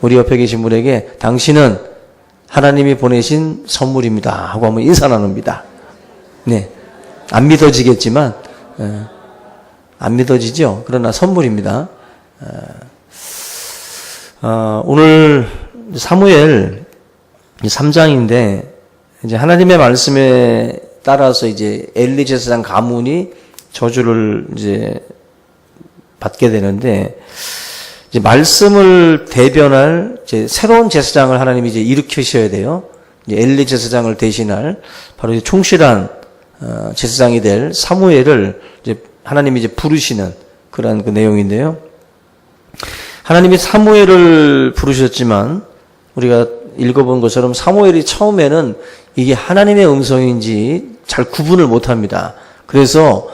우리 옆에 계신 분에게 당신은 하나님이 보내신 선물입니다 하고 한번 인사 나눕니다. 네, 안 믿어지겠지만 안 믿어지죠. 그러나 선물입니다. 오늘 사무엘 3장인데 이제 하나님의 말씀에 따라서 이제 엘리 제사장 가문이 저주를 이제 받게 되는데, 이제 말씀을 대변할 이제 새로운 제사장을 하나님이 이제 일으키셔야 돼요. 이제 엘리 제사장을 대신할 바로 이제 충실한 제사장이 될 사무엘을 이제 하나님이 이제 부르시는 그런 그 내용인데요. 하나님이 사무엘을 부르셨지만 우리가 읽어본 것처럼 사무엘이 처음에는 이게 하나님의 음성인지 잘 구분을 못합니다. 그래서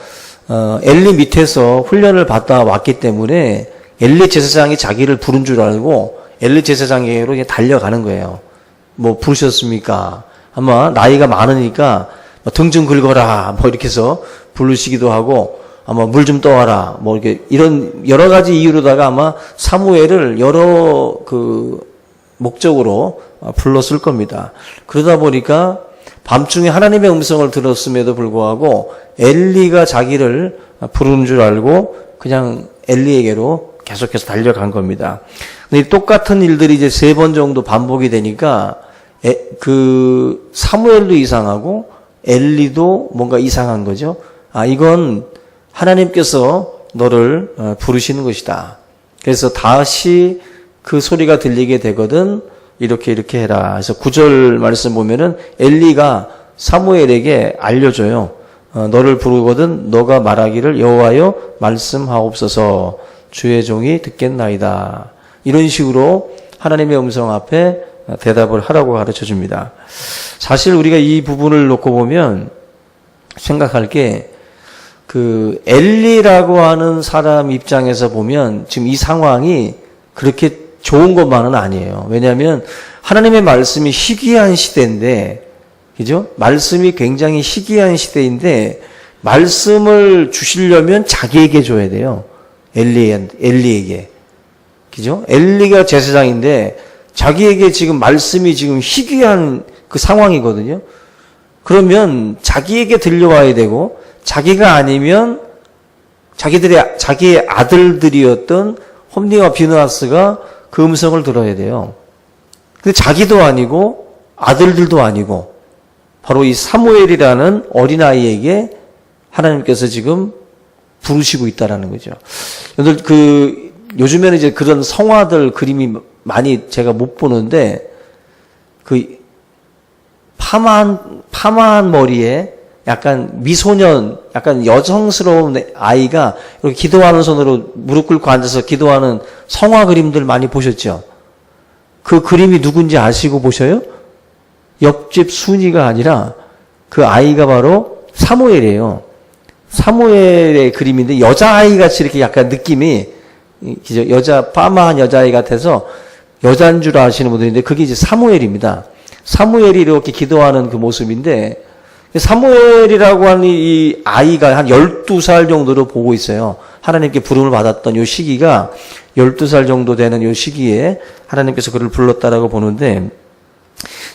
엘리 밑에서 훈련을 받다 왔기 때문에 엘리 제사장이 자기를 부른 줄 알고 엘리 제사장에게로 그냥 달려가는 거예요. 뭐 부르셨습니까? 아마 나이가 많으니까 등 좀 긁어라 뭐 이렇게 해서 부르시기도 하고, 아마 물 좀 떠와라 뭐 이렇게 이런 여러 가지 이유로다가 아마 사무엘을 여러 그 목적으로 불렀을 겁니다. 그러다 보니까 밤중에 하나님의 음성을 들었음에도 불구하고 엘리가 자기를 부르는 줄 알고 그냥 엘리에게로 계속해서 달려간 겁니다. 근데 똑같은 일들이 이제 3번 정도 반복이 되니까 그 사무엘도 이상하고 엘리도 뭔가 이상한 거죠. 아, 이건 하나님께서 너를 부르시는 것이다. 그래서 다시 그 소리가 들리게 되거든 이렇게 해라. 그래서 9절 말씀 보면은 엘리가 사무엘에게 알려줘요. 너를 부르거든 너가 말하기를 여호와여 말씀하옵소서, 주의 종이 듣겠나이다. 이런 식으로 하나님의 음성 앞에 대답을 하라고 가르쳐 줍니다. 사실 우리가 이 부분을 놓고 보면 생각할 게, 그 엘리라고 하는 사람 입장에서 보면 지금 이 상황이 그렇게 좋은 것만은 아니에요. 왜냐하면 하나님의 말씀이 희귀한 시대인데, 그죠? 말씀이 굉장히 희귀한 시대인데 말씀을 주시려면 자기에게 줘야 돼요. 엘리에게. 그죠? 엘리가 제사장인데 자기에게 지금 말씀이 지금 희귀한 그 상황이거든요. 그러면 자기에게 들려와야 되고, 자기가 아니면 자기의 아들들이었던 홈니와 비느하스가 그 음성을 들어야 돼요. 근데 자기도 아니고 아들들도 아니고 바로 이 사무엘이라는 어린아이에게 하나님께서 지금 부르시고 있다라는 거죠. 여러분, 요즘에는 이제 그런 성화들 그림이 많이 제가 못 보는데, 그 파마한 머리에 약간 미소년, 약간 여성스러운 아이가 이렇게 기도하는 손으로 무릎 꿇고 앉아서 기도하는 성화 그림들 많이 보셨죠? 그 그림이 누군지 아시고 보셔요? 옆집 순이가 아니라 그 아이가 바로 사무엘이에요. 사무엘의 그림인데 여자아이 같이 이렇게 약간 느낌이, 파마한 여자아이 같아서 여자인 줄 아시는 분들인데 그게 이제 사무엘입니다. 사무엘이 이렇게 기도하는 그 모습인데, 사무엘이라고 하는 이 아이가 한 12살 정도로 보고 있어요. 하나님께 부름을 받았던 이 시기가 12살 정도 되는 이 시기에 하나님께서 그를 불렀다라고 보는데,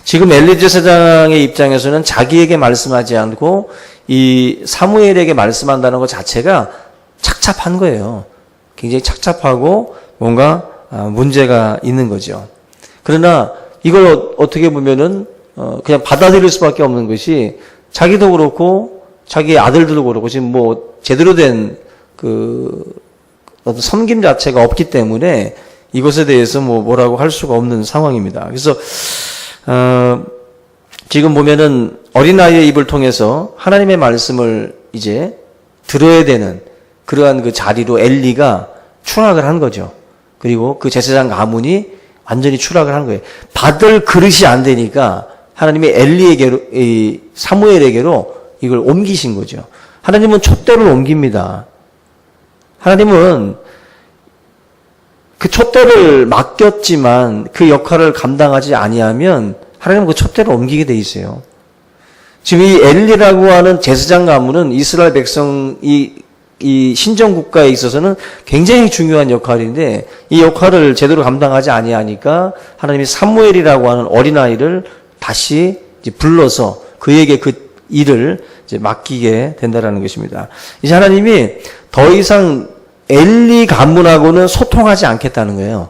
지금 엘리 제사장의 입장에서는 자기에게 말씀하지 않고 이 사무엘에게 말씀한다는 것 자체가 착잡한 거예요. 굉장히 착잡하고 뭔가 문제가 있는 거죠. 그러나 이걸 어떻게 보면은 그냥 받아들일 수밖에 없는 것이, 자기도 그렇고 자기 아들들도 그렇고 지금 뭐 제대로 된 그 어떤 섬김 자체가 없기 때문에 이것에 대해서 뭐라고 할 수가 없는 상황입니다. 그래서 지금 보면은 어린아이의 입을 통해서 하나님의 말씀을 이제 들어야 되는 그러한 그 자리로 엘리가 추락을 한 거죠. 그리고 그 제사장 가문이 완전히 추락을 한 거예요. 받을 그릇이 안 되니까 하나님이 엘리에게로, 사무엘에게로 이걸 옮기신 거죠. 하나님은 촛대를 옮깁니다. 하나님은 그 촛대를 맡겼지만 그 역할을 감당하지 아니하면 하나님은 그 촛대를 옮기게 돼 있어요. 지금 이 엘리라고 하는 제사장 가문은 이스라엘 백성이 이 신정 국가에 있어서는 굉장히 중요한 역할인데 이 역할을 제대로 감당하지 아니하니까 하나님이 사무엘이라고 하는 어린아이를 다시 이제 불러서 그에게 그 일을 이제 맡기게 된다라는 것입니다. 이제 하나님이 더 이상 엘리 가문하고는 소통하지 않겠다는 거예요.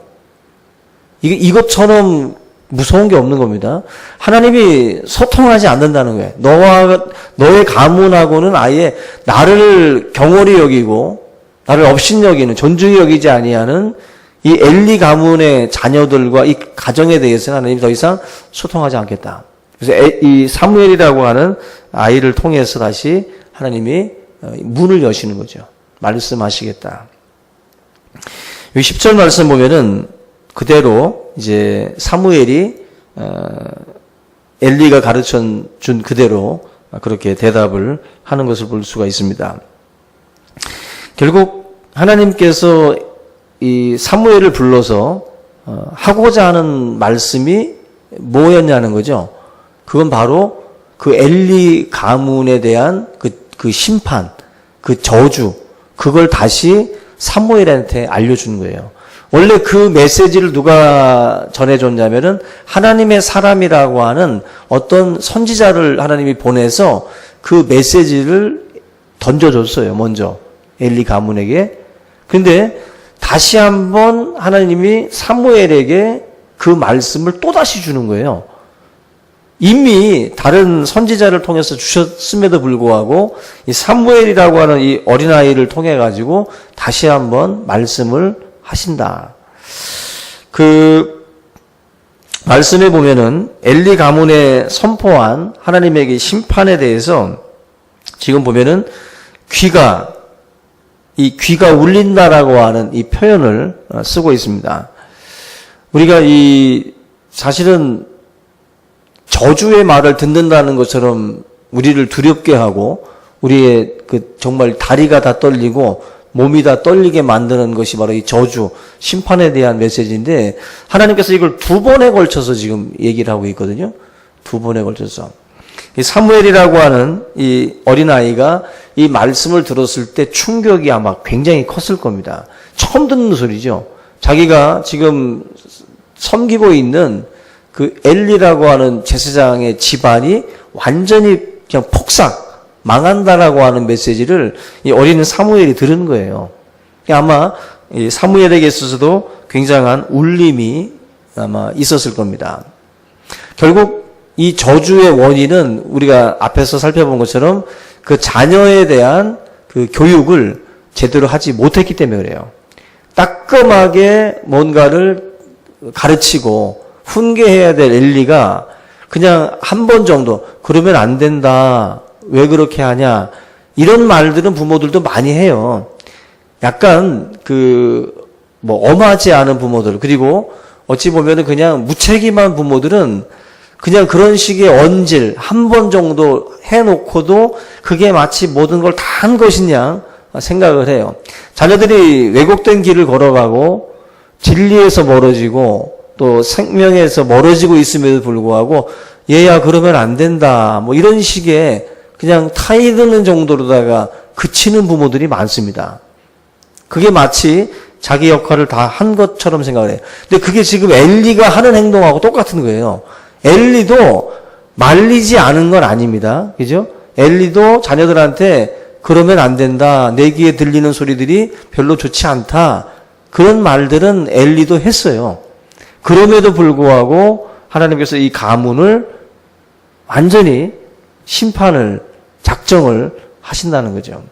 이것처럼 무서운 게 없는 겁니다. 하나님이 소통하지 않는다는 거예요. 너의 가문하고는 아예 나를 경홀히 여기고 나를 업신 여기는 존중히 여기지 아니하는 이 엘리 가문의 자녀들과 이 가정에 대해서는 하나님이 더 이상 소통하지 않겠다. 그래서 이 사무엘이라고 하는 아이를 통해서 다시 하나님이 문을 여시는 거죠. 말씀하시겠다. 여기 10절 말씀 보면은 그대로 이제 사무엘이 엘리가 가르쳐 준 그대로 그렇게 대답을 하는 것을 볼 수가 있습니다. 결국 하나님께서 이 사무엘을 불러서 하고자 하는 말씀이 뭐였냐는 거죠. 그건 바로 그 엘리 가문에 대한 그 심판, 그 저주, 그걸 다시 사무엘한테 알려주는 거예요. 원래 그 메시지를 누가 전해줬냐면은 하나님의 사람이라고 하는 어떤 선지자를 하나님이 보내서 그 메시지를 던져줬어요. 먼저 엘리 가문에게. 근데 다시 한번 하나님이 사무엘에게 그 말씀을 또다시 주는 거예요. 이미 다른 선지자를 통해서 주셨음에도 불구하고 이 사무엘이라고 하는 이 어린아이를 통해 가지고 다시 한번 말씀을 하신다. 그 말씀에 보면은 엘리 가문에 선포한 하나님에게 심판에 대해서 지금 보면은 귀가 울린다라고 하는 이 표현을 쓰고 있습니다. 우리가 사실은 저주의 말을 듣는다는 것처럼 우리를 두렵게 하고 우리의 정말 다리가 다 떨리고 몸이 다 떨리게 만드는 것이 바로 이 저주, 심판에 대한 메시지인데 하나님께서 이걸 2번에 걸쳐서 지금 얘기를 하고 있거든요. 2번에 걸쳐서. 이 사무엘이라고 하는 이 어린아이가 이 말씀을 들었을 때 충격이 아마 굉장히 컸을 겁니다. 처음 듣는 소리죠. 자기가 지금 섬기고 있는 그 엘리라고 하는 제사장의 집안이 완전히 그냥 폭삭 망한다라고 하는 메시지를 이 어린 사무엘이 들은 거예요. 아마 이 사무엘에게 있어서도 굉장한 울림이 아마 있었을 겁니다. 결국 이 저주의 원인은 우리가 앞에서 살펴본 것처럼 그 자녀에 대한 그 교육을 제대로 하지 못했기 때문에 그래요. 따끔하게 뭔가를 가르치고 훈계해야 될 엘리가 그냥 한 번 정도 그러면 안 된다. 왜 그렇게 하냐. 이런 말들은 부모들도 많이 해요. 약간 엄하지 않은 부모들, 그리고 어찌 보면은 그냥 무책임한 부모들은 그냥 그런 식의 언질 한 번 정도 해놓고도 그게 마치 모든 걸 다 한 것이냐 생각을 해요. 자녀들이 왜곡된 길을 걸어가고 진리에서 멀어지고 또 생명에서 멀어지고 있음에도 불구하고 얘야 그러면 안 된다. 뭐 이런 식의 그냥 타이 드는 정도로다가 그치는 부모들이 많습니다. 그게 마치 자기 역할을 다 한 것처럼 생각을 해요. 근데 그게 지금 엘리가 하는 행동하고 똑같은 거예요. 엘리도 말리지 않은 건 아닙니다. 그죠? 엘리도 자녀들한테 그러면 안 된다. 내 귀에 들리는 소리들이 별로 좋지 않다. 그런 말들은 엘리도 했어요. 그럼에도 불구하고 하나님께서 이 가문을 완전히 작정을 하신다는 거죠.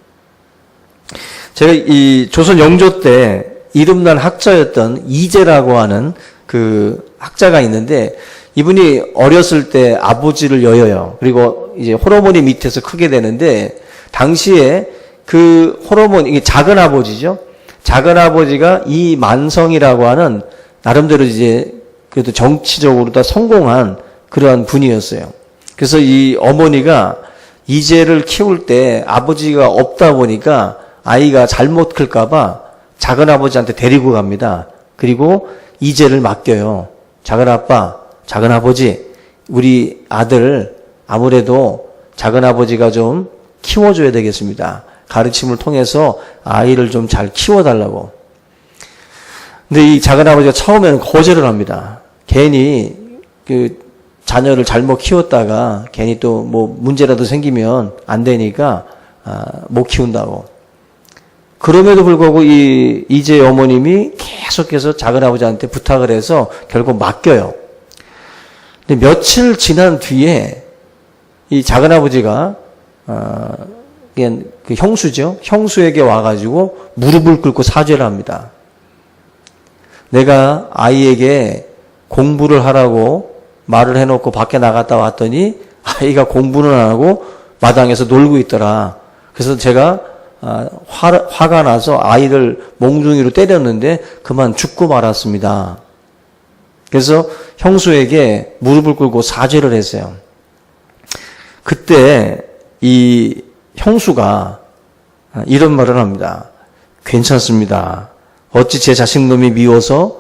제가 이 조선 영조 때 이름난 학자였던 이재라고 하는 그 학자가 있는데 이분이 어렸을 때 아버지를 여여요. 그리고 이제 호르몬이 밑에서 크게 되는데 당시에 그 이게 작은 아버지죠. 작은 아버지가 이 만성이라고 하는 나름대로 이제 그래도 정치적으로 다 성공한 그러한 분이었어요. 그래서 이 어머니가 이재를 키울 때 아버지가 없다 보니까 아이가 잘못 클까봐 작은 아버지한테 데리고 갑니다. 그리고 이재를 맡겨요. 작은 아빠, 작은 아버지, 우리 아들 아무래도 작은 아버지가 좀 키워줘야 되겠습니다. 가르침을 통해서 아이를 좀 잘 키워달라고. 근데 이 작은아버지가 처음에는 거절을 합니다. 괜히 그 자녀를 잘못 키웠다가 괜히 또 뭐 문제라도 생기면 안 되니까 못 키운다고. 그럼에도 불구하고 이 이재 어머님이 계속해서 작은아버지한테 부탁을 해서 결국 맡겨요. 근데 며칠 지난 뒤에 이 작은아버지가 그냥 그 형수죠. 형수에게 와가지고 무릎을 꿇고 사죄를 합니다. 내가 아이에게 공부를 하라고 말을 해놓고 밖에 나갔다 왔더니 아이가 공부는 안 하고 마당에서 놀고 있더라. 그래서 제가 화가 나서 아이를 몽둥이로 때렸는데 그만 죽고 말았습니다. 그래서 형수에게 무릎을 꿇고 사죄를 했어요. 그때 이 형수가 이런 말을 합니다. 괜찮습니다. 어찌 제 자식놈이 미워서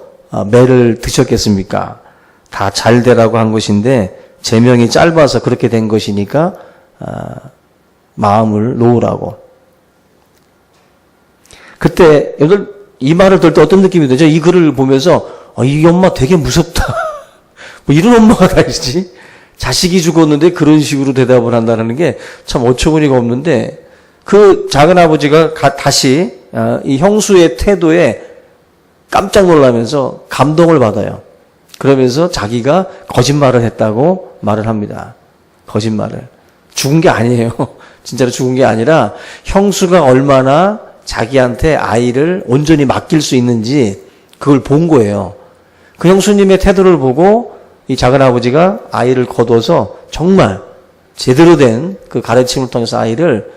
매를 드셨겠습니까? 다 잘 되라고 한 것인데 제 명이 짧아서 그렇게 된 것이니까 마음을 놓으라고. 그때 여러분 이 말을 들을 때 어떤 느낌이 들죠? 이 글을 보면서 이 엄마 되게 무섭다. 뭐 이런 엄마가 다 있지? 자식이 죽었는데 그런 식으로 대답을 한다는 게 참 어처구니가 없는데 그 작은아버지가 다시 이 형수의 태도에 깜짝 놀라면서 감동을 받아요. 그러면서 자기가 거짓말을 했다고 말을 합니다. 거짓말을. 죽은 게 아니에요. 진짜로 죽은 게 아니라 형수가 얼마나 자기한테 아이를 온전히 맡길 수 있는지 그걸 본 거예요. 그 형수님의 태도를 보고 이 작은아버지가 아이를 거둬서 정말 제대로 된 그 가르침을 통해서 아이를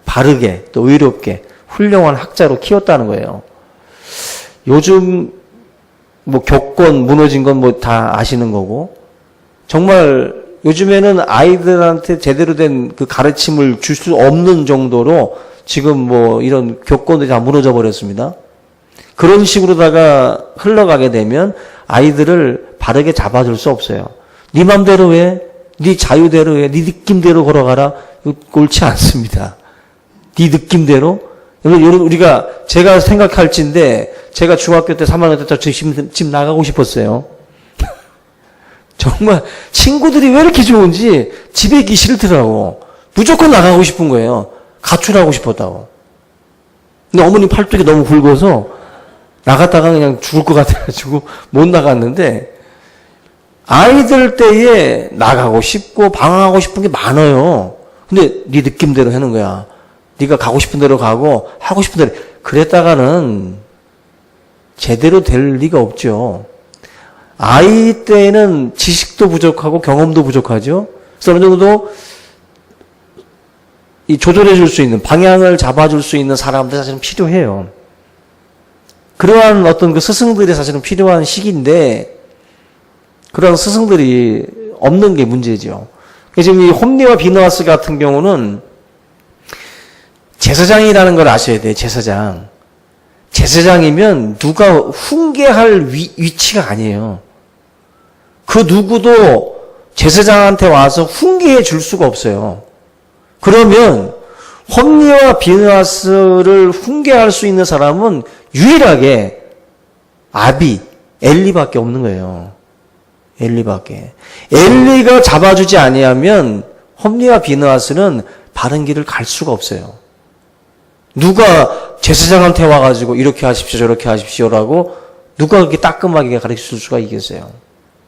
바르게 또 의롭게 훌륭한 학자로 키웠다는 거예요. 요즘 뭐 교권 무너진 건 뭐 다 아시는 거고 정말 요즘에는 아이들한테 제대로 된 그 가르침을 줄 수 없는 정도로 지금 뭐 이런 교권들이 다 무너져 버렸습니다. 그런 식으로다가 흘러가게 되면 아이들을 바르게 잡아줄 수 없어요. 네 맘대로 해, 네 자유대로 해, 네 느낌대로 걸어가라. 이거 옳지 않습니다. 네 느낌대로. 여러분 우리가 제가 생각할진데 제가 중학교 때 3학년 때 집 나가고 싶었어요. 정말 친구들이 왜 이렇게 좋은지 집에 있기 싫더라고. 무조건 나가고 싶은 거예요. 가출하고 싶었다고. 근데 어머님 팔뚝이 너무 굵어서 나갔다가 그냥 죽을 것 같아가지고 못 나갔는데 아이들 때에 나가고 싶고 방황하고 싶은 게 많아요. 근데 네 느낌대로 하는 거야. 네가 가고 싶은 대로 가고 하고 싶은 대로. 그랬다가는 제대로 될 리가 없죠. 아이 때는 지식도 부족하고 경험도 부족하죠. 그래서 어느 정도 이 조절해 줄 수 있는, 방향을 잡아줄 수 있는 사람들 사실은 필요해요. 그러한 어떤 그 스승들이 사실은 필요한 시기인데 그런 스승들이 없는 게 문제죠. 지금 이 홈리와 비느하스 같은 경우는 제사장이라는 걸 아셔야 돼요. 제사장. 제사장이면 누가 훈계할 위치가 아니에요. 그 누구도 제사장한테 와서 훈계해 줄 수가 없어요. 그러면 홈리와 비느하스를 훈계할 수 있는 사람은 유일하게 아비, 엘리밖에 없는 거예요. 엘리밖에. 엘리가 잡아주지 아니하면 홈리와 비느하스는 바른 길을 갈 수가 없어요. 누가 제사장한테 와가지고 이렇게 하십시오 저렇게 하십시오라고 누가 그렇게 따끔하게 가르칠 수가 있겠어요.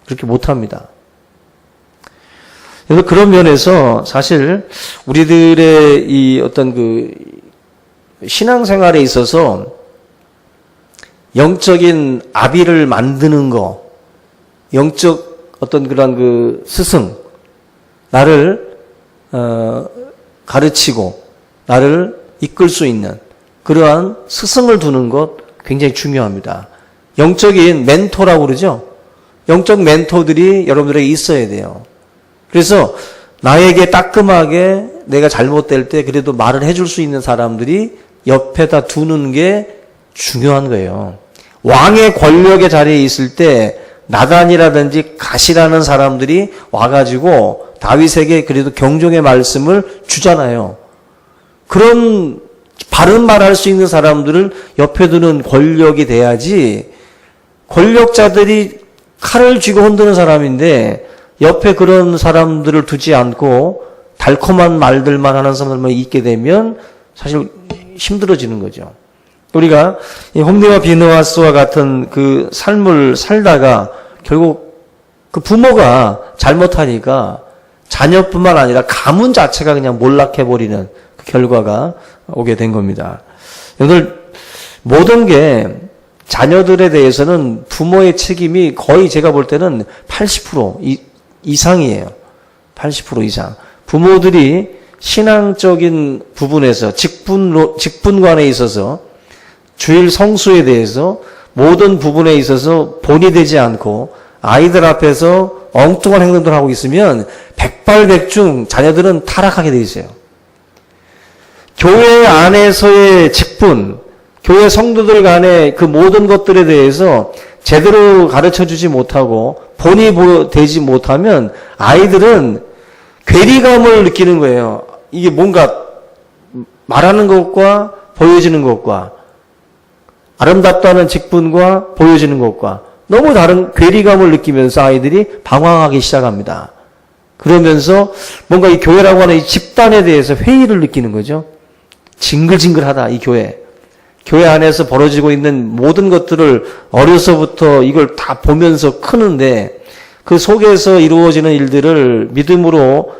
그렇게 못합니다. 그래서 그런 면에서 사실 우리들의 이 어떤 그 신앙생활에 있어서 영적인 아비를 만드는 거, 영적 어떤 그런 그 스승, 나를 가르치고 나를 이끌 수 있는 그러한 스승을 두는 것 굉장히 중요합니다. 영적인 멘토라고 그러죠. 영적 멘토들이 여러분들에게 있어야 돼요. 그래서 나에게 따끔하게 내가 잘못될 때 그래도 말을 해줄 수 있는 사람들이 옆에다 두는 게 중요한 거예요. 왕의 권력의 자리에 있을 때 나단이라든지 갓이라는 사람들이 와가지고 다윗에게 그래도 경종의 말씀을 주잖아요. 그런 바른 말 할 수 있는 사람들을 옆에 두는 권력이 돼야지, 권력자들이 칼을 쥐고 흔드는 사람인데 옆에 그런 사람들을 두지 않고 달콤한 말들만 하는 사람들만 있게 되면 사실 힘들어지는 거죠. 우리가 이 홈리와 비느하스와 같은 그 삶을 살다가 결국 그 부모가 잘못하니까 자녀뿐만 아니라 가문 자체가 그냥 몰락해버리는 그 결과가 오게 된 겁니다. 오늘 모든 게 자녀들에 대해서는 부모의 책임이 거의 제가 볼 때는 80% 이상이에요. 80% 이상. 부모들이 신앙적인 부분에서 직분관에 있어서 주일 성수에 대해서 모든 부분에 있어서 본이 되지 않고 아이들 앞에서 엉뚱한 행동들을 하고 있으면 백발백중 자녀들은 타락하게 돼 있어요. 교회 안에서의 직분, 교회 성도들 간의 그 모든 것들에 대해서 제대로 가르쳐주지 못하고 본이 되지 못하면 아이들은 괴리감을 느끼는 거예요. 이게 뭔가 말하는 것과 보여지는 것과 아름답다는 직분과 보여지는 것과 너무 다른 괴리감을 느끼면서 아이들이 방황하기 시작합니다. 그러면서 뭔가 이 교회라고 하는 이 집단에 대해서 회의를 느끼는 거죠. 징글징글하다, 이 교회. 교회 안에서 벌어지고 있는 모든 것들을 어려서부터 이걸 다 보면서 크는데 그 속에서 이루어지는 일들을 믿음으로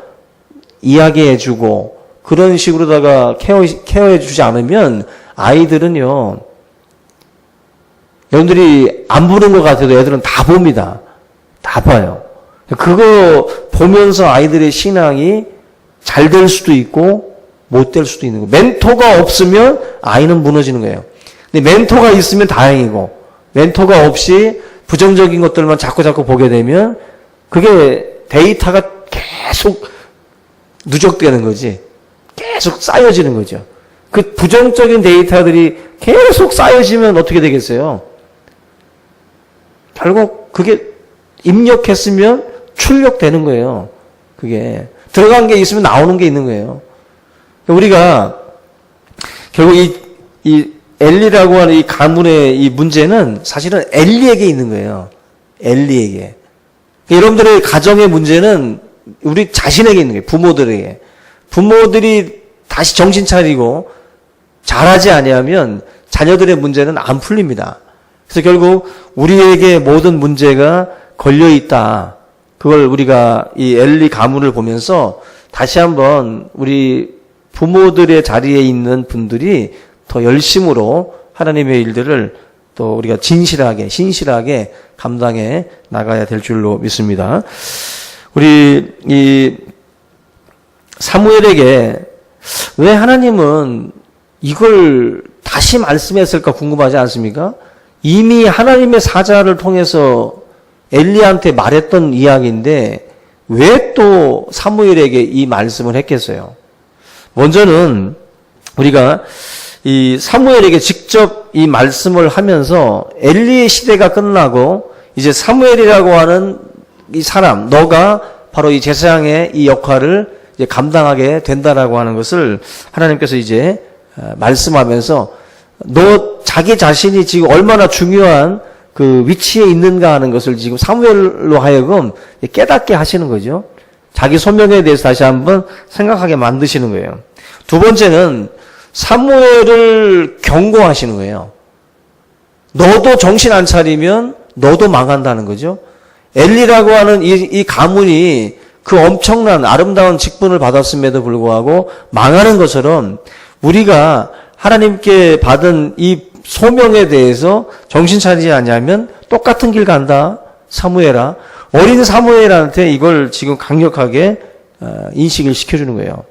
이야기해주고 그런 식으로다가 케어해주지 않으면 아이들은요, 여러분들이 안 보는 것 같아도 애들은 다 봅니다. 다 봐요. 그거 보면서 아이들의 신앙이 잘 될 수도 있고 못 될 수도 있는 거예요. 멘토가 없으면 아이는 무너지는 거예요. 근데 멘토가 있으면 다행이고 멘토가 없이 부정적인 것들만 자꾸 보게 되면 그게 데이터가 계속 누적되는 거지. 계속 쌓여지는 거죠. 그 부정적인 데이터들이 계속 쌓여지면 어떻게 되겠어요? 결국 그게 입력했으면 출력되는 거예요. 그게 들어간 게 있으면 나오는 게 있는 거예요. 우리가 결국 이 엘리라고 하는 이 가문의 이 문제는 사실은 엘리에게 있는 거예요. 엘리에게. 여러분들의 가정의 문제는 우리 자신에게 있는 거예요. 부모들에게. 부모들이 다시 정신 차리고 잘하지 아니하면 자녀들의 문제는 안 풀립니다. 그래서 결국 우리에게 모든 문제가 걸려 있다. 그걸 우리가 이 엘리 가문을 보면서 다시 한번 우리 부모들의 자리에 있는 분들이 더 열심으로 하나님의 일들을 또 우리가 신실하게 감당해 나가야 될 줄로 믿습니다. 우리 이 사무엘에게 왜 하나님은 이걸 다시 말씀했을까 궁금하지 않습니까? 이미 하나님의 사자를 통해서 엘리한테 말했던 이야기인데 왜 또 사무엘에게 이 말씀을 했겠어요? 먼저는 우리가 이 사무엘에게 직접 이 말씀을 하면서 엘리의 시대가 끝나고 이제 사무엘이라고 하는 이 사람, 너가 바로 이 제사장의 이 역할을 이제 감당하게 된다라고 하는 것을 하나님께서 이제 말씀하면서 너 자기 자신이 지금 얼마나 중요한 그 위치에 있는가 하는 것을 지금 사무엘로 하여금 깨닫게 하시는 거죠. 자기 소명에 대해서 다시 한번 생각하게 만드시는 거예요. 두 번째는 사무엘을 경고하시는 거예요. 너도 정신 안 차리면 너도 망한다는 거죠. 엘리라고 하는 이 가문이 그 엄청난 아름다운 직분을 받았음에도 불구하고 망하는 것처럼 우리가 하나님께 받은 이 소명에 대해서 정신 차리지 않냐면 똑같은 길 간다. 사무엘아. 어린 사무엘한테 이걸 지금 강력하게 인식을 시켜주는 거예요.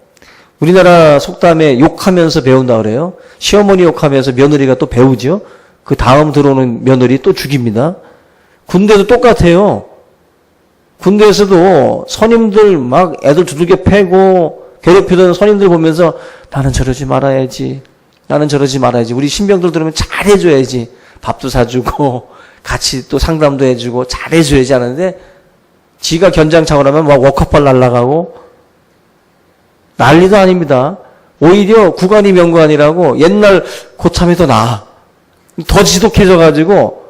우리나라 속담에 욕하면서 배운다 그래요. 시어머니 욕하면서 며느리가 또 배우죠. 그 다음 들어오는 며느리 또 죽입니다. 군대도 똑같아요. 군대에서도 선임들 막 애들 두들겨 패고 괴롭히던 선임들 보면서 나는 저러지 말아야지. 나는 저러지 말아야지. 우리 신병들 들으면 잘해줘야지. 밥도 사주고 같이 또 상담도 해주고 잘해줘야지 하는데 지가 견장창을 하면 막 워커팔 날라가고 난리도 아닙니다. 오히려 구간이 명관이라고 옛날 고참이 더 나아. 더 지독해져가지고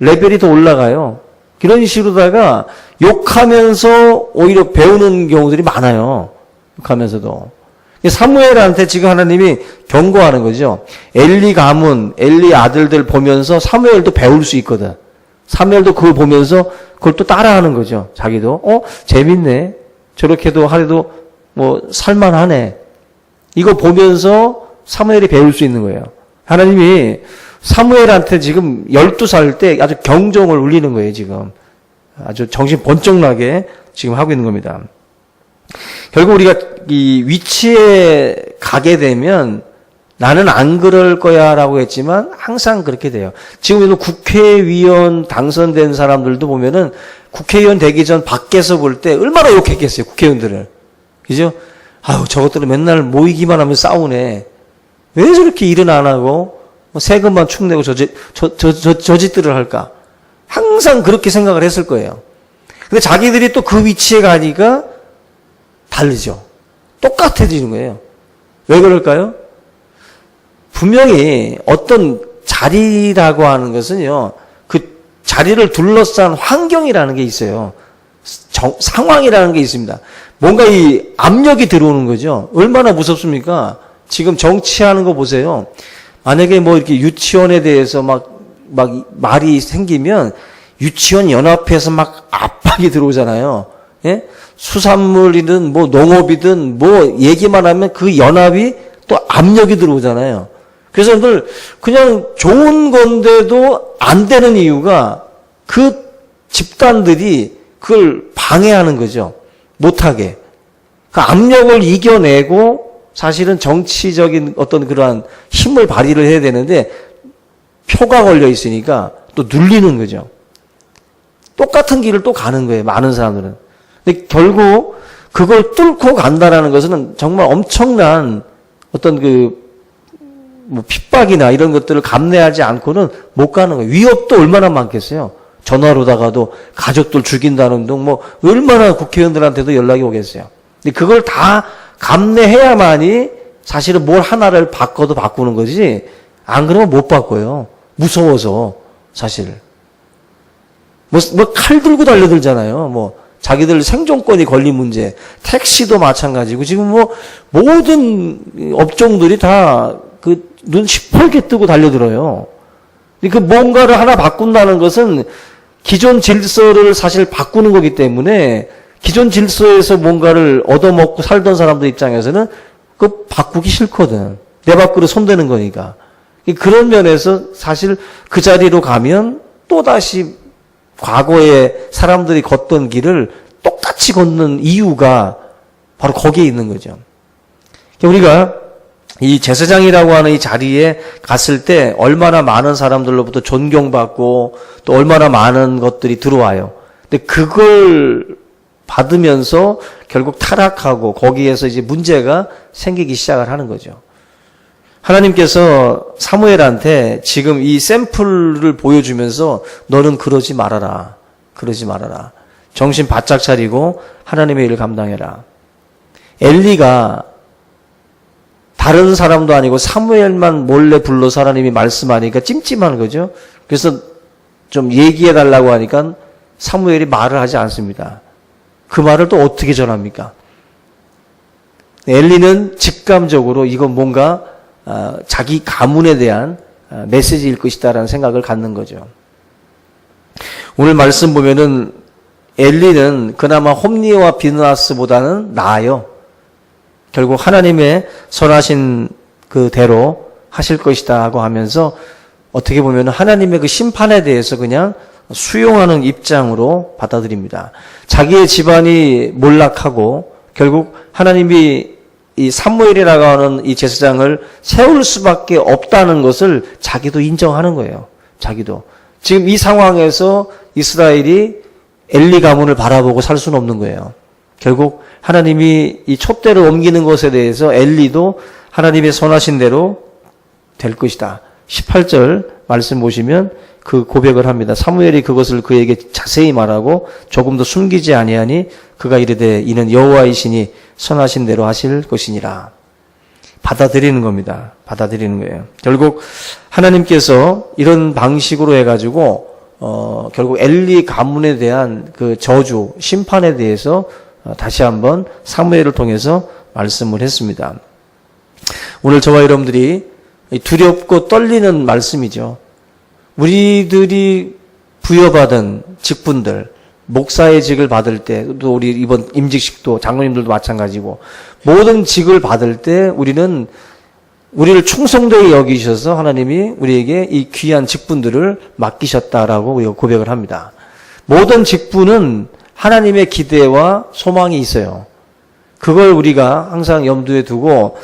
레벨이 더 올라가요. 이런 식으로다가 욕하면서 오히려 배우는 경우들이 많아요. 욕하면서도. 사무엘한테 지금 하나님이 경고하는 거죠. 엘리 가문, 엘리 아들들 보면서 사무엘도 배울 수 있거든. 사무엘도 그걸 보면서 그걸 또 따라하는 거죠. 자기도 재밌네. 저렇게도 하래도 뭐 살만하네. 이거 보면서 사무엘이 배울 수 있는 거예요. 하나님이 사무엘한테 지금 12살 때 아주 경종을 울리는 거예요, 지금. 아주 정신 번쩍 나게 지금 하고 있는 겁니다. 결국 우리가 이 위치에 가게 되면 나는 안 그럴 거야 라고 했지만 항상 그렇게 돼요. 지금도 국회의원 당선된 사람들도 보면은 국회의원 되기 전 밖에서 볼 때 얼마나 욕했겠어요, 국회의원들을. 그죠? 아유, 저것들은 맨날 모이기만 하면 싸우네. 왜 저렇게 일은 안 하고 세금만 축 내고 저 짓들을 할까? 항상 그렇게 생각을 했을 거예요. 근데 자기들이 또 그 위치에 가니까 다르죠. 똑같아지는 거예요. 왜 그럴까요? 분명히 어떤 자리라고 하는 것은요, 그 자리를 둘러싼 환경이라는 게 있어요. 상황이라는 게 있습니다. 뭔가 이 압력이 들어오는 거죠. 얼마나 무섭습니까? 지금 정치하는 거 보세요. 만약에 뭐 이렇게 유치원에 대해서 막 말이 생기면 유치원 연합회에서 막 압박이 들어오잖아요. 예? 수산물이든 뭐 농업이든 뭐 얘기만 하면 그 연합이 또 압력이 들어오잖아요. 그래서 그냥 좋은 건데도 안 되는 이유가 그 집단들이 그걸 방해하는 거죠. 못하게. 그 압력을 이겨내고 사실은 정치적인 어떤 그러한 힘을 발휘를 해야 되는데 표가 걸려 있으니까 또 눌리는 거죠. 똑같은 길을 또 가는 거예요. 많은 사람들은. 근데 결국 그걸 뚫고 간다라는 것은 정말 엄청난 어떤 뭐 핍박이나 이런 것들을 감내하지 않고는 못 가는 거예요. 위협도 얼마나 많겠어요. 전화로다가도 가족들 죽인다는 등 뭐 얼마나 국회의원들한테도 연락이 오겠어요. 근데 그걸 다 감내해야만이 사실은 뭘 하나를 바꿔도 바꾸는 거지, 안 그러면 못 바꿔요. 무서워서, 사실. 뭐 칼 들고 달려들잖아요. 뭐 자기들 생존권이 걸린 문제, 택시도 마찬가지고 지금 뭐 모든 업종들이 다 눈 시퍼렇게 뜨고 달려들어요. 그 뭔가를 하나 바꾼다는 것은 기존 질서를 사실 바꾸는 거기 때문에 기존 질서에서 뭔가를 얻어먹고 살던 사람들 입장에서는 그거 바꾸기 싫거든. 내 밖으로 손대는 거니까. 그런 면에서 사실 그 자리로 가면 또다시 과거에 사람들이 걷던 길을 똑같이 걷는 이유가 바로 거기에 있는 거죠. 우리가 이 제사장이라고 하는 이 자리에 갔을 때 얼마나 많은 사람들로부터 존경받고 또 얼마나 많은 것들이 들어와요. 근데 그걸 받으면서 결국 타락하고 거기에서 이제 문제가 생기기 시작을 하는 거죠. 하나님께서 사무엘한테 지금 이 샘플을 보여주면서 너는 그러지 말아라. 그러지 말아라. 정신 바짝 차리고 하나님의 일을 감당해라. 엘리가 다른 사람도 아니고 사무엘만 몰래 불러서 하나님이 말씀하니까 찜찜한 거죠. 그래서 좀 얘기해 달라고 하니까 사무엘이 말을 하지 않습니다. 그 말을 또 어떻게 전합니까? 엘리는 직감적으로 이건 뭔가 자기 가문에 대한 메시지일 것이다라는 생각을 갖는 거죠. 오늘 말씀 보면은 엘리는 그나마 홈리와 비느하스보다는 나아요. 결국 하나님의 선하신 그대로 하실 것이다 하고 하면서 어떻게 보면 하나님의 그 심판에 대해서 그냥 수용하는 입장으로 받아들입니다. 자기의 집안이 몰락하고 결국 하나님이 이 사무엘이라고 하는 이 제사장을 세울 수밖에 없다는 것을 자기도 인정하는 거예요. 자기도. 지금 이 상황에서 이스라엘이 엘리 가문을 바라보고 살 수는 없는 거예요. 결국 하나님이 이 촛대를 옮기는 것에 대해서 엘리도 하나님의 선하신 대로 될 것이다. 18절 말씀 보시면 그 고백을 합니다. 사무엘이 그것을 그에게 자세히 말하고 조금도 숨기지 아니하니 그가 이르되 이는 여호와이시니 선하신 대로 하실 것이니라. 받아들이는 겁니다. 받아들이는 거예요. 결국 하나님께서 이런 방식으로 해가지고 결국 엘리 가문에 대한 그 저주, 심판에 대해서 다시 한번 사무엘을 통해서 말씀을 했습니다. 오늘 저와 여러분들이 두렵고 떨리는 말씀이죠. 우리들이 부여받은 직분들, 목사의 직을 받을 때, 또 우리 이번 임직식도 장로님들도 마찬가지고, 모든 직을 받을 때 우리를 충성되게 여기셔서 하나님이 우리에게 이 귀한 직분들을 맡기셨다라고 우리가 고백을 합니다. 모든 직분은 하나님의 기대와 소망이 있어요. 그걸 우리가 항상 염두에 두고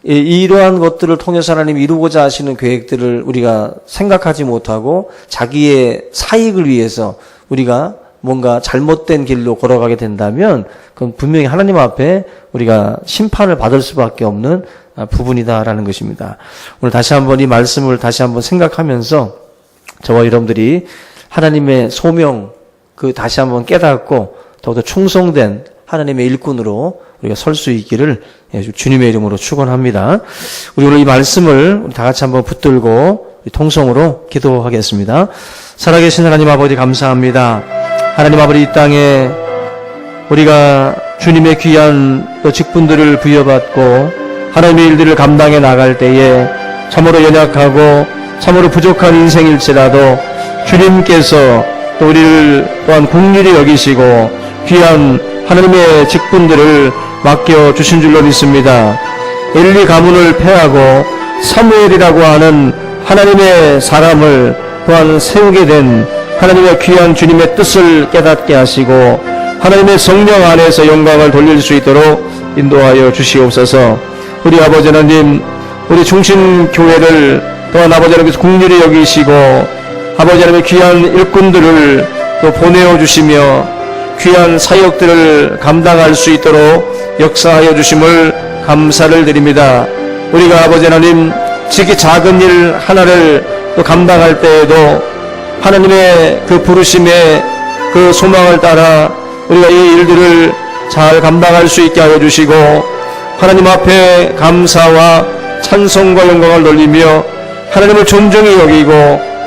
이러한 것들을 통해서 하나님이 이루고자 하시는 계획들을 우리가 생각하지 못하고 자기의 사익을 위해서 우리가 뭔가 잘못된 길로 걸어가게 된다면 그건 분명히 하나님 앞에 우리가 심판을 받을 수밖에 없는 부분이다라는 것입니다. 오늘 다시 한번 이 말씀을 다시 한번 생각하면서 저와 여러분들이 하나님의 소명 다시 한번 깨닫고 더욱더 충성된 하나님의 일꾼으로 우리가 설 수 있기를 주님의 이름으로 축원합니다. 우리 오늘 이 말씀을 다 같이 한번 붙들고 통성으로 기도하겠습니다. 살아계신 하나님 아버지 감사합니다. 하나님 아버지 이 땅에 우리가 주님의 귀한 직분들을 부여받고 하나님의 일들을 감당해 나갈 때에 참으로 연약하고 참으로 부족한 인생일지라도 주님께서 또 우리를 또한 긍휼히 여기시고 귀한 하나님의 직분들을 맡겨주신 줄로 믿습니다. 엘리 가문을 패하고 사무엘이라고 하는 하나님의 사람을 또한 세우게 된 하나님의 귀한 주님의 뜻을 깨닫게 하시고 하나님의 성령 안에서 영광을 돌릴 수 있도록 인도하여 주시옵소서. 우리 아버지 하나님, 우리 중심교회를 또한 아버지 하나님께서 긍휼히 여기시고 아버지 하나님의 귀한 일꾼들을 또 보내어 주시며 귀한 사역들을 감당할 수 있도록 역사하여 주심을 감사를 드립니다. 우리가 아버지 하나님 지극히 작은 일 하나를 또 감당할 때에도 하나님의 그 부르심의 그 소망을 따라 우리가 이 일들을 잘 감당할 수 있게 하여 주시고 하나님 앞에 감사와 찬송과 영광을 돌리며 하나님을 존중히 여기고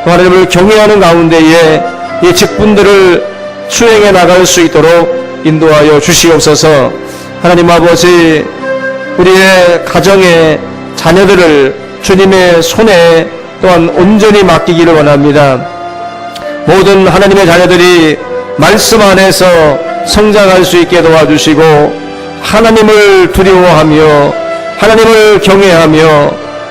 또 하나님을 경외하는 가운데에 이 직분들을 수행해 나갈 수 있도록 인도하여 주시옵소서. 하나님 아버지, 우리의 가정의 자녀들을 주님의 손에 또한 온전히 맡기기를 원합니다. 모든 하나님의 자녀들이 말씀 안에서 성장할 수 있게 도와주시고 하나님을 두려워하며 하나님을 경외하며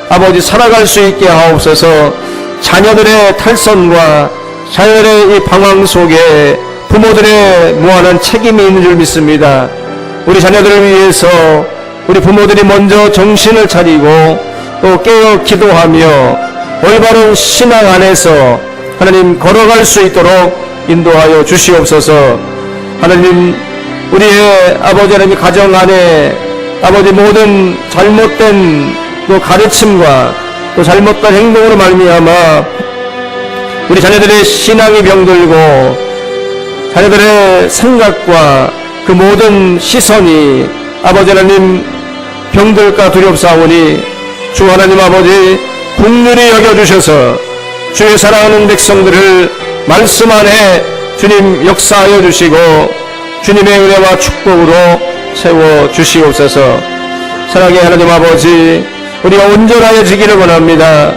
아버지 살아갈 수 있게 하옵소서. 자녀들의 탈선과 자녀들의 이 방황 속에 부모들의 무한한 책임이 있는 줄 믿습니다. 우리 자녀들을 위해서 우리 부모들이 먼저 정신을 차리고 또 깨어 기도하며 올바른 신앙 안에서 하나님 걸어갈 수 있도록 인도하여 주시옵소서. 하나님, 우리의 아버지 하나님 가정 안에 아버지 모든 잘못된 또 가르침과 또 잘못된 행동으로 말미암아 우리 자녀들의 신앙이 병들고 자녀들의 생각과 그 모든 시선이 아버지 하나님 병들까 두렵사오니 주 하나님 아버지 긍휼히 여겨주셔서 주의 사랑하는 백성들을 말씀 안에 주님 역사하여 주시고 주님의 은혜와 축복으로 세워주시옵소서. 사랑의 하나님 아버지, 우리가 온전하여지기를 원합니다.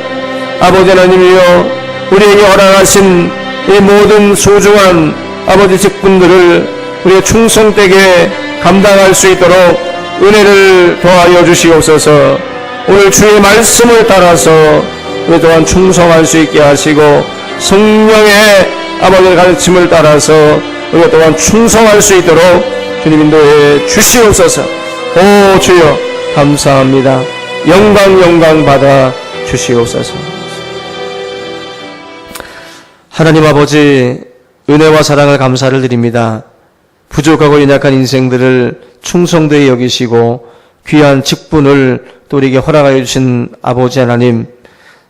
아버지 하나님이여, 우리에게 허락하신 이 모든 소중한 아버지 직분들을 우리의 충성되게 감당할 수 있도록 은혜를 더하여 주시옵소서. 오늘 주의 말씀을 따라서 우리 또한 충성할 수 있게 하시고 성령의 아버지의 가르침을 따라서 우리가 또한 충성할 수 있도록 주님 인도해 주시옵소서. 오 주여 감사합니다. 영광 받아 주시옵소서. 하나님 아버지, 은혜와 사랑을 감사를 드립니다. 부족하고 연약한 인생들을 충성되게 여기시고 귀한 직분을 또 우리에게 허락하여 주신 아버지 하나님,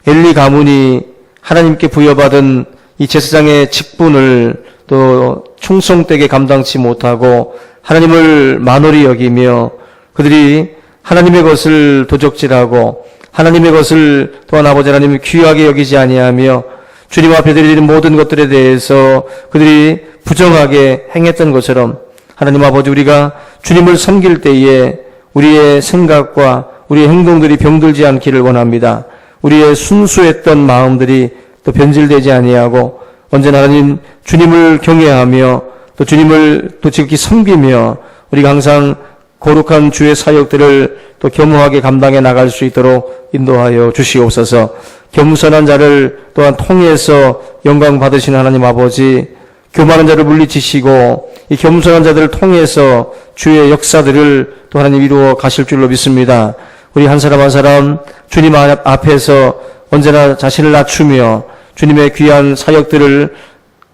엘리 가문이 하나님께 부여받은 이 제사장의 직분을 또 충성되게 감당치 못하고 하나님을 만홀히 여기며 그들이 하나님의 것을 도적질하고 하나님의 것을 또한 아버지 하나님 귀하게 여기지 아니하며 주님 앞에 드리는 모든 것들에 대해서 그들이 부정하게 행했던 것처럼 하나님 아버지 우리가 주님을 섬길 때에 우리의 생각과 우리의 행동들이 병들지 않기를 원합니다. 우리의 순수했던 마음들이 또 변질되지 아니하고 언제나 하나님 주님을 경외하며 또 주님을 또 지극히 섬기며 우리가 항상 거룩한 주의 사역들을 또 겸허하게 감당해 나갈 수 있도록 인도하여 주시옵소서. 겸손한 자를 또한 통해서 영광 받으시는 하나님 아버지, 교만한 자를 물리치시고 이 겸손한 자들을 통해서 주의 역사들을 또 하나님 이루어 가실 줄로 믿습니다. 우리 한 사람 한 사람 주님 앞에서 언제나 자신을 낮추며 주님의 귀한 사역들을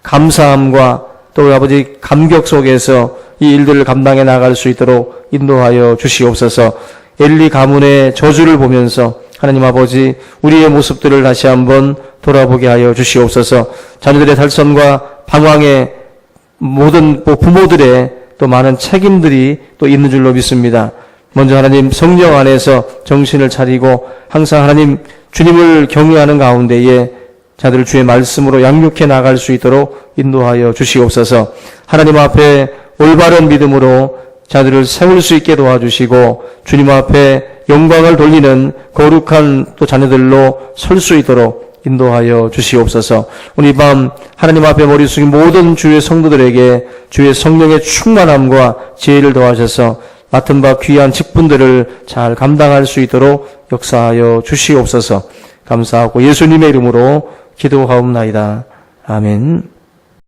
감사함과 또 우리 아버지 감격 속에서 이 일들을 감당해 나갈 수 있도록 인도하여 주시옵소서. 엘리 가문의 저주를 보면서 하나님 아버지 우리의 모습들을 다시 한번 돌아보게 하여 주시옵소서. 자녀들의 탈선과 방황의 모든 부모들의 또 많은 책임들이 또 있는 줄로 믿습니다. 먼저 하나님 성령 안에서 정신을 차리고 항상 하나님 주님을 경외하는 가운데에 자들을 주의 말씀으로 양육해 나갈 수 있도록 인도하여 주시옵소서. 하나님 앞에 올바른 믿음으로 자들을 세울 수 있게 도와주시고 주님 앞에 영광을 돌리는 거룩한 또 자녀들로 설 수 있도록 인도하여 주시옵소서. 오늘 밤 하나님 앞에 머리 숙인 모든 주의 성도들에게 주의 성령의 충만함과 지혜를 더하셔서 맡은 바 귀한 직분들을 잘 감당할 수 있도록 역사하여 주시옵소서. 감사하고 예수님의 이름으로 기도하옵나이다. 아멘.